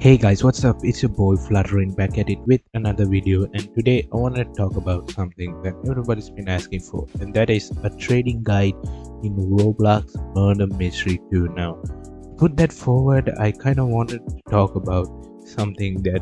Hey guys, what's up? It's your boy Flutteryn back at it with another video, and today I want to talk about something that everybody's been asking for, and that is a trading guide in Roblox Murder Mystery 2. Now, to put that forward, I kind of wanted to talk about something that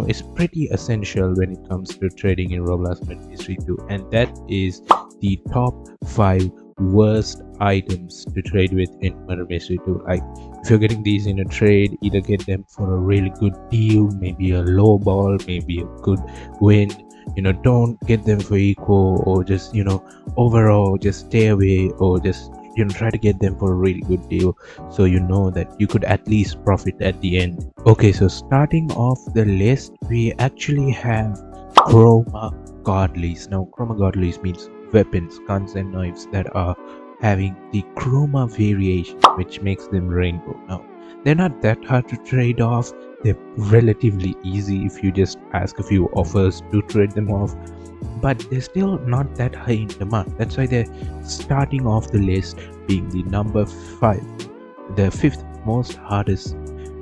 is pretty essential when it comes to trading in Roblox Murder Mystery 2, and that is the top 5 worst items to trade with in Murder Mystery 2. Like, if you're getting these in a trade, either get them for a really good deal, maybe a low ball, maybe a good win. Don't get them for equal, or just overall just stay away, or just try to get them for a really good deal, so that you could at least profit at the end. Okay, so starting off the list, we actually have Chroma godlies. Now, Chroma godlies means weapons, guns and knives that are having the chroma variation, which makes them rainbow. Now, they're not that hard to trade off. They're relatively easy if you just ask a few offers to trade them off, but they're still not that high in demand. That's why they're starting off the list being the number 5, the 5th most hardest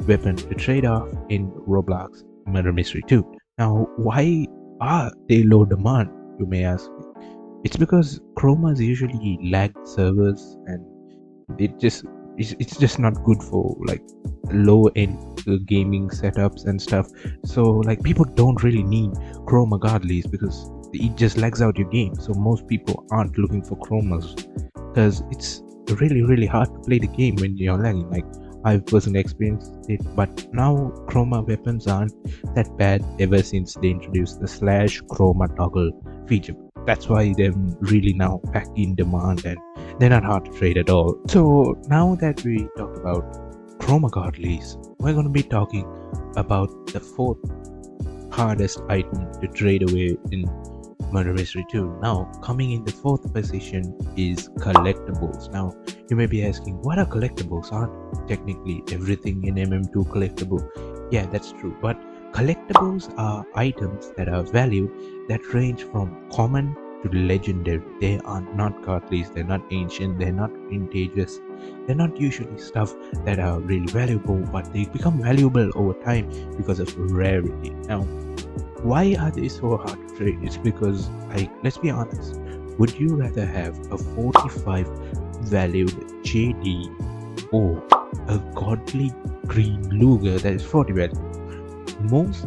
weapon to trade off in Roblox Murder Mystery 2. Now, why are they low demand, you may ask? It's because Chromas usually lag servers, and it's just not good for like low end gaming setups and stuff. So like, people don't really need Chroma godlies because it just lags out your game. So most people aren't looking for Chromas because it's really hard to play the game when you're lagging. Like, I've personally experienced it, but now Chroma weapons aren't that bad ever since they introduced the /chroma toggle feature. That's why they're really now back in demand, and they're not hard to trade at all. So now that we talked about Chroma godlies, we're going to be talking about the 4th hardest item to trade away in Murder Mystery 2. Now, coming in the 4th position is collectibles. Now, you may be asking, what are collectibles? Aren't technically everything in MM2 collectible? Yeah, that's true, but collectibles are items that are valued that range from common to legendary. They are not godlies, they're not ancient, they're not vintages, they're not usually stuff that are really valuable, but they become valuable over time because of rarity. Now, why are they so hard to trade? It's because, like, let's be honest, would you rather have a 45 valued JD or a godly green Luger that is 40 valued? Most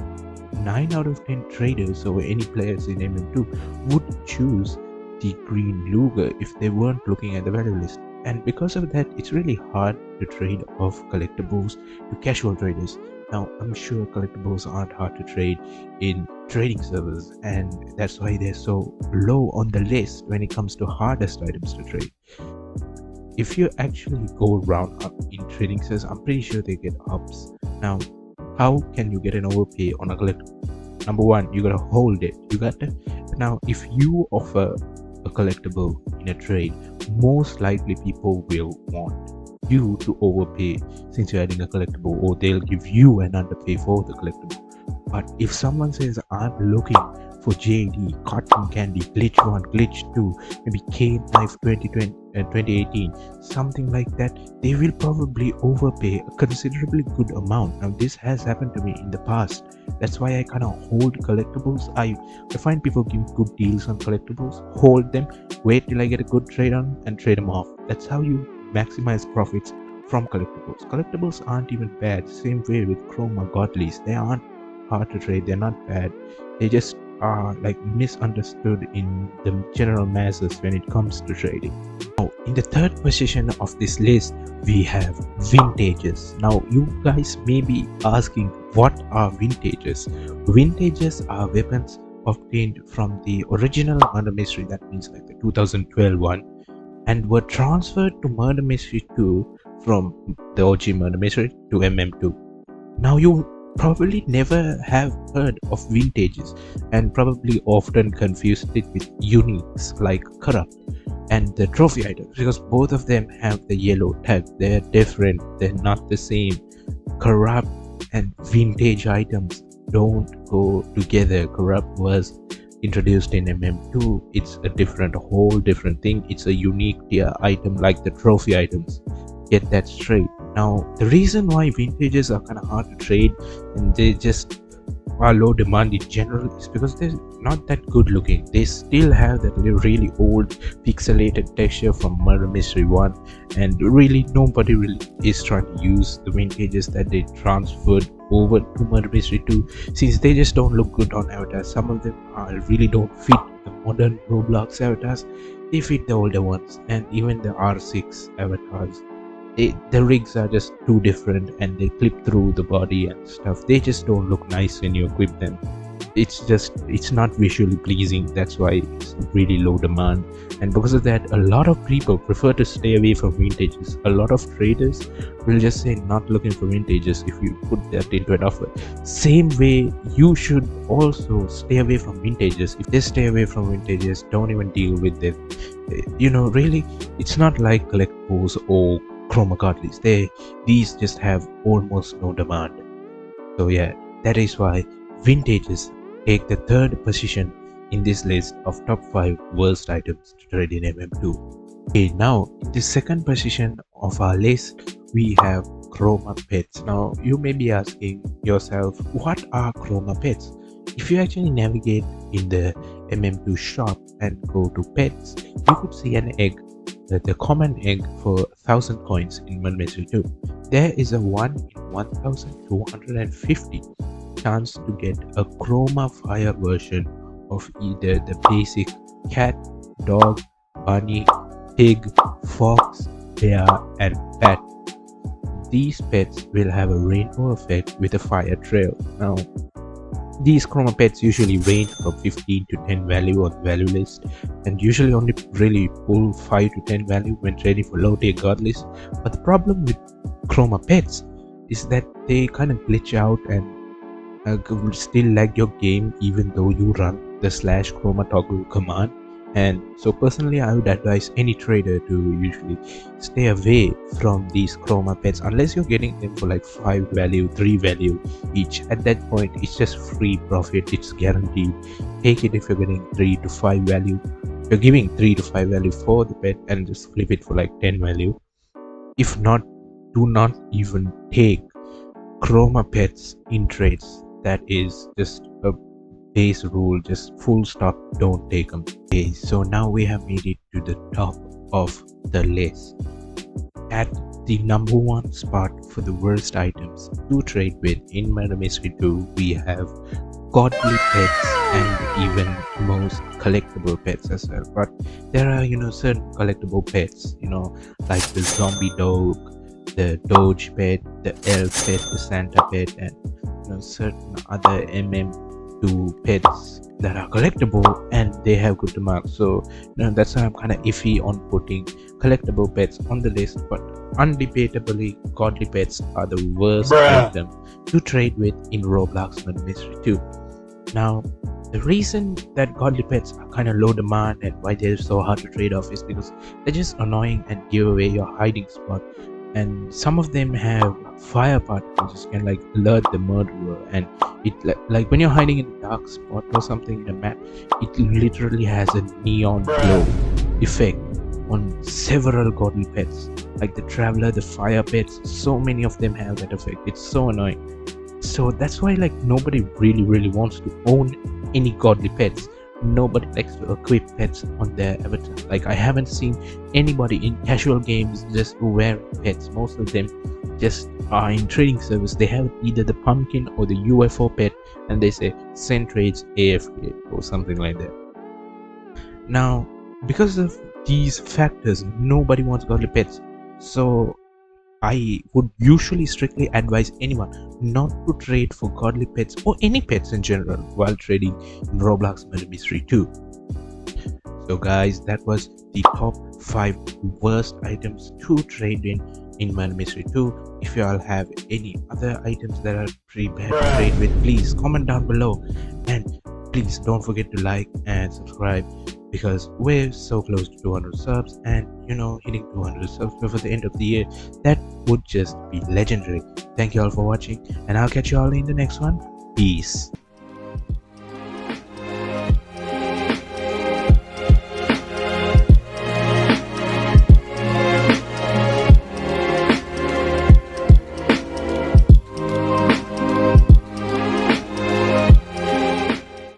9 out of 10 traders or any players in MM2 would choose the green Luger if they weren't looking at the value list. And because of that, it's really hard to trade off collectibles to casual traders. Now, I'm sure collectibles aren't hard to trade in trading servers, and that's why they're so low on the list when it comes to hardest items to trade. If you actually go round up in trading servers, I'm pretty sure they get ups. Now, how can you get an overpay on a collectible? Number 1, you gotta hold it. You got to. Now, if you offer a collectible in a trade, most likely people will want you to overpay since you're adding a collectible, or they'll give you an underpay for the collectible. But if someone says, I'm looking for JD, Cotton Candy, Glitch 1, Glitch 2, maybe K-Knife 2018, something like that, they will probably overpay a considerably good amount. Now, this has happened to me in the past. That's why I kind of hold collectibles. I find people give good deals on collectibles, hold them, wait till I get a good trade on, and trade them off. That's how you maximize profits from collectibles. Collectibles aren't even bad. Same way with Chroma godlies. They aren't hard to trade. They're not bad. They just are like misunderstood in the general masses when it comes to trading. Now, in the 3rd position of this list, we have vintages. Now, you guys may be asking, what are vintages? Vintages are weapons obtained from the original Murder Mystery, that means like the 2012 one, and were transferred to Murder Mystery 2 from the OG Murder Mystery to MM2. Now, you probably never have heard of vintages, and probably often confused it with uniques like corrupt and the trophy items, because both of them have the yellow tag. They're different, they're not the same. Corrupt and vintage items don't go together. Corrupt was introduced in MM2. It's a whole different thing. It's a unique tier item like the trophy items. Get that straight. Now the reason why vintages are kind of hard to trade and they just are low demand in general is because they're not that good looking. They still have that really old pixelated texture from Murder Mystery 1, and really nobody really is trying to use the vintages that they transferred over to Murder Mystery 2, since they just don't look good on avatars. Some of them really don't fit the modern Roblox avatars. They fit the older ones, and even the R6 avatars, the rigs are just too different and they clip through the body and stuff. They just don't look nice when you equip them. It's not visually pleasing. That's why it's really low demand, and because of that a lot of people prefer to stay away from vintages. A lot of traders will just say not looking for vintages if you put that into an offer. Same way you should also stay away from vintages. If they stay away from vintages, don't even deal with them. Really, it's not like collectibles or Chroma godlies. These just have almost no demand. So yeah, that is why vintages take the third position in this list of top 5 worst items to trade in MM2. Okay, now in the second position of our list we have Chroma pets. Now you may be asking yourself, what are Chroma pets? If you actually navigate in the MM2 shop and go to pets, you could see an egg, the common egg for 1000 coins in Murder Mystery 2. There is a 1 in 1250 chance to get a Chroma fire version of either the basic cat, dog, bunny, pig, fox, bear, and bat. These pets will have a rainbow effect with a fire trail. Now, these Chroma pets usually range from 15 to 10 value on the value list, and usually only really pull 5 to 10 value when trading for low tier godlies. But the problem with Chroma pets is that they kind of glitch out and will still lag your game even though you run the /chroma toggle command. And so personally I would advise any trader to usually stay away from these Chroma pets unless you're getting them for like 5 value, 3 value each. At that point it's just free profit, it's guaranteed. Take it if you're getting 3 to 5 value. You're giving 3 to 5 value for the pet and just flip it for like 10 value. If not, do not even take Chroma pets in trades. That is just a base rule, just full stop, don't take them. Okay, so now we have made it to the top of the list. At the number 1 spot for the worst items to trade with in Murder Mystery 2, we have godly pets and even most collectible pets as well. But there are certain collectible pets, like the zombie dog, the doge pet, the elf pet, the Santa pet, and certain other MM2 pets that are collectible and they have good demand. So that's why I'm kind of iffy on putting collectible pets on the list. But undebatably, godly pets are the worst item to trade with in Roblox Murder Mystery 2. Now, the reason that godly pets are kind of low demand and why they're so hard to trade off is because they're just annoying and give away your hiding spot. And some of them have fire particles, can like alert the murderer, and it like when you're hiding in a dark spot or something in a map, it literally has a neon glow effect on several godly pets, like the traveler, the fire pets. So many of them have that effect. It's so annoying. So that's why like nobody really wants to own any godly pets. Nobody likes to equip pets on their avatar. Like I haven't seen anybody in casual games just wear pets. Most of them just are in trading service. They have either the pumpkin or the UFO pet and they say send trades AFK or something like that. Now because of these factors, nobody wants godly pets. So I would usually strictly advise anyone not to trade for godly pets or any pets in general while trading in Roblox Murder Mystery 2. So guys, that was the top 5 worst items to trade in Murder Mystery 2. If you all have any other items that are pretty bad to trade with, please comment down below, and please don't forget to like and subscribe, because we're so close to 200 subs, and hitting 200 subs before the end of the year, that would just be legendary. Thank you all for watching, and I'll catch you all in the next one. Peace.